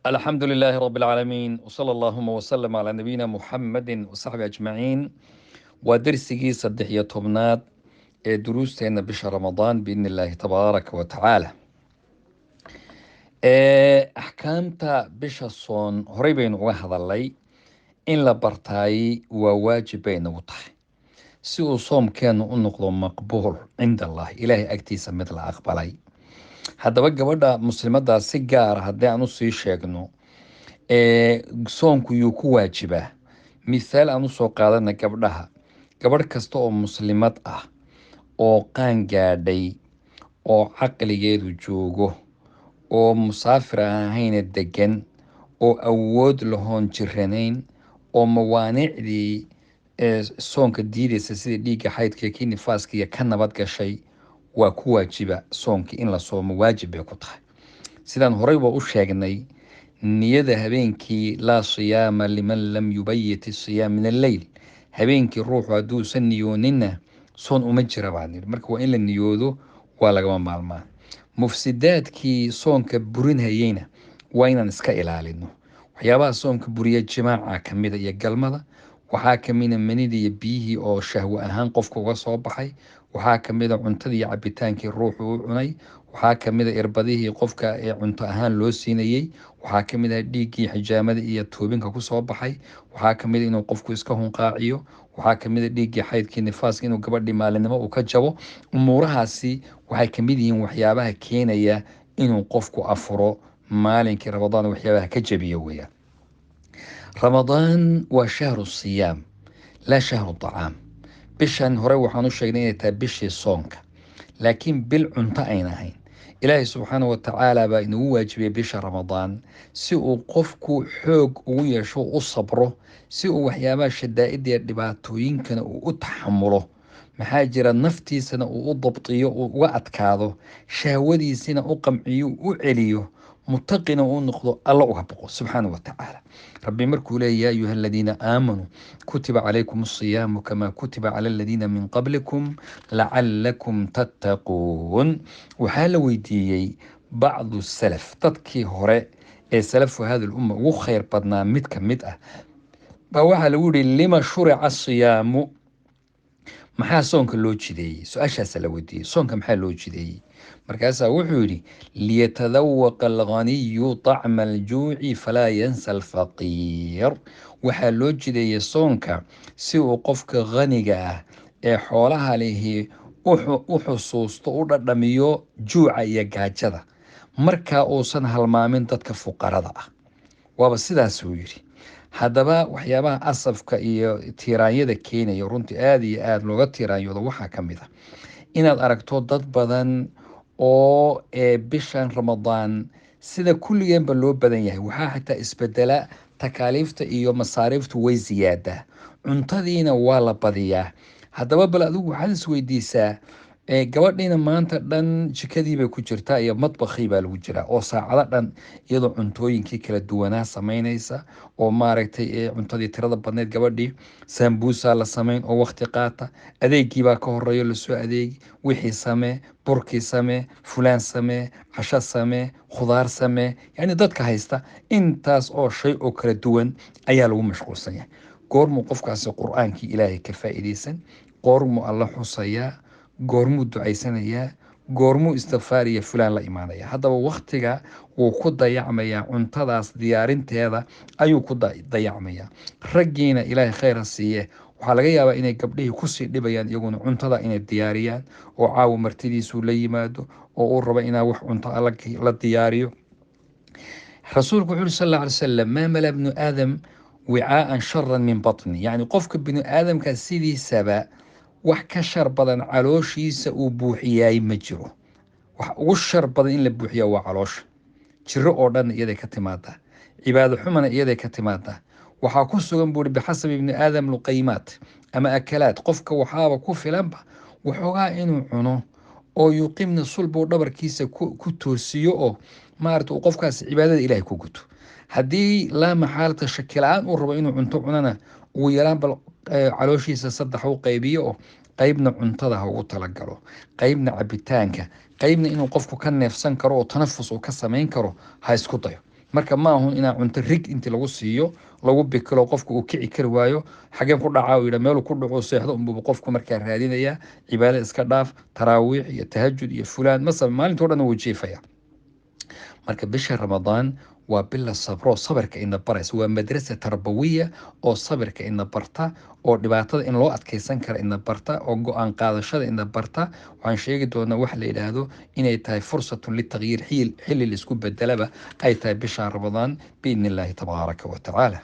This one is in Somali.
الحمد لله رب العالمين وصلى اللهم وسلم على نبينا محمد وصحبه أجمعين ودرسي صدحية تبنات دروستين بشهر رمضان بإذن الله تبارك وتعالى. أحكامتا بشهر الصون هريبين واحد اللي إن لبرتاي وواجبين وطح سوء صوم كانوا النقض مقبول عند الله إلهي أكتيس مثل أقبلي هذا بقى بدأ مسلمات سيجار هذا نصي شيخنو soonku yuu ku waajibaa. Mithaal aan usoo qaadana gabdhaha. Gabadh kasta oo muslimad ah oo qaan gaadhay oo caqligeedu joogo oo musaafir aan ahayna degan oo awood lahoon jiranayn oo mawaanicdii soonka diidaysa sida dhiigga xaydka kii nifaaska iyo ka nabad gashay waa ku waajiba soonka in la soomo waajib bay ku tahay. sidaan horeyba u sheegnay niyada habeenkii laa siyaama liman lam yubayit isiyaam min alleyl. habeenkii ruuxu hadduusan niyoonina soon uma jira baan yidhi. marka waa in la niyoodo, waa lagama maalmaan. mufsidaadkii soonka burinhayeyna waa inaan iska ilaalino. waxyaabaha soonka buriya jimaaca ka mida iyo galmada. waxaa ka mida manidii iyo biyihii oo shahwo ahaan qofka uga soo baxay. waxaa ka mida cuntadii iyo cabitaankii ruuxu u cunay. waxaa ka mid a irbadihii qofka ee cunto ahaan loo siinayey. waxaa ka mid ah dhiiggii xijaamada iyo toobinka kusoo baxay. waxaa ka mid a inuu qofku iska hunqaaciyo. waxaa ka mid a dhiiggii xaydkii nifaaska inuu gabadhii maalinimo uu ka jabo. umuurahaasi waxay ka mid yihiin waxyaabaha keenaya inuu qofku afuro maalinkii ramadaan, waxyaabaha ka jabiya weeyaan. ramadaan waa shahru siyaam laa shahru tacaam. bishan hore waxaan u sheegnay inay tahay bishii soonka, laakiin bil cunto ayn ahayn. ilaahay subxaana wa tacaala baa inagu waajibiyey bisha ramadaan si uu qofku xoog ugu yeesho, u sabro, si uu waxyaabaha shadaa'ida iyo dhibaatooyinkana uu u taxamulo. maxaa jira naftiisana uu u dabtiyo, uu uga adkaado, shahwadiisina u qamciyo, u celiyo, mutaqina uu noqdo, alla uga boqo subxaana wa tacaala. rabbi markuu leeya yaa ayuha aladiina aamanuu kutiba calaykum asiyaamu kamaa kutiba cala aladiina min qablikum lacalakum tattaquun. waxaa la weydiiyey bacdu salaf, dadkii hore ee salafu hada lumma ugu khayr badnaa mid ka mid ah baa waxaa lagu yihi lima shurica asiyaamu, maxaa soonka loo jideeyey? su-aashaasa la weydiiyey, soonka maxaa loo jideeyey? markaasaa wuxuu yidhi liyatadawaqa alghaniyu طacma aljuuci falaa yansa alfaqiir. waxaa loo jideeyey soonka si uu qofka haniga ah ee xoolaha lihi u xusuusto, u dhadhamiyo juuca iyo gaajada, markaa uusan halmaamin dadka fuqarada ah. waaba sidaasuu yidhi. haddaba waxyaabaha asafka iyo tiiraanyada keenaya runtii aada iyo aada looga tiiraanyoodo waxaa ka mid a inaad aragto dad badan oo bishan ramadaan sida kulligeenba loo badan yahay, waxaa xitaa isbedela takaaliifta iyo masaariiftu way ziyaadaa, cuntadiina waa la badiyaa. haddaba bal adigu waxaad isweydiisaa, gabadhiina maanta dhan jikadii bay ku jirtaa iyo madbakhii baa lagu jiraa oo saacado dhan iyadoo cuntooyinkii kala duwanaa samaynaysa, oo maaragtay cuntadii tirada badneed gabadhii sambuusaa la samayn oo waqti qaata, adeegii baa ka horeeyo lasoo adeegi, wixii samee, burkii samee, fulaan samee, casho samee, khudaar samee. yacni dadka haysta intaas oo shay oo kala duwan ayaa lagu mashquulsan yahay. goormuu qofkaasi qur-aankii ilaahay ka faa'iidaysan? goormuu alla xusayaa? goormuu ducaysanayaa? goormuu istikfaar iyo fulaan la imaanaya? haddaba waktiga wuu ku dayacmayaa, cuntadaas diyaarinteeda ayuu ku dayacmayaa. raggiina ilaahay khayr ha siiye, waxaa laga yaabaa inay gabdhihii kusii dhibayaan iyaguna cuntada inay diyaariyaan, oo caawa martidiisuu la yimaado oo uu rabo inaa wax cunto la diyaariyo. rasuulku wuxuu yuri sal alla alay wasalam maa mala bnu aadam wicaaan sharan min batni. yacni qofka binu aadamka sidiisaba wax ka shar badan calooshiisa uu buuxiyaay ma jiro. wax ugu shar badan in la buuxiyaa waa caloosha. jiro oo dhan iyaday ka timaadaa, cibaado xumana iyaday ka timaadaa. waxaa ku sugan buuri bixasabi ibni aadam luqaymaat ama akalaad, qofka waxaaba ku filanba waxoogaa inuu cuno oo yuqimna sulbuu dhabarkiisa ku toosiyo oo maarata uu qofkaas cibaadada ilaahay ku guto. haddii laa maxaalata shakila-aan uu rabo inuu cunto cunana ugu yaraan bal calooshiisa saddex u qaybiyo oo qaybna cuntada ha ugu talagalo, qaybna cabitaanka, qaybna inuu qofku ka neefsan karo oo tanafus uu ka samayn karo ha isku dayo. marka ma ahun inaa cunto rig intii lagu siiyo lagu bikilo qofku uu kici kari waayo xageen ku dhacaa uu yidha meeluu ku dhaco seexdo unbuba qofku markaa raadinaya cibaado iska dhaaf taraawiix iyo tahajud iyo fulaan masaba maalintoo dhan wuu jiifaya marka bisha ramadaan waa bil la sabro sabirka ina baraysa waa madrasa tarbawiya oo sabirka ina barta oo dhibaatada in loo adkeysan kara ina barta oo go-aan qaadashada ina barta waxaan sheegi doonaa wax la yidhaahdo inay tahay fursatun litagyiir xilli la isku bedelaba ay tahay bisha ramadaan biidni illaahi tabaaraka wa tacaala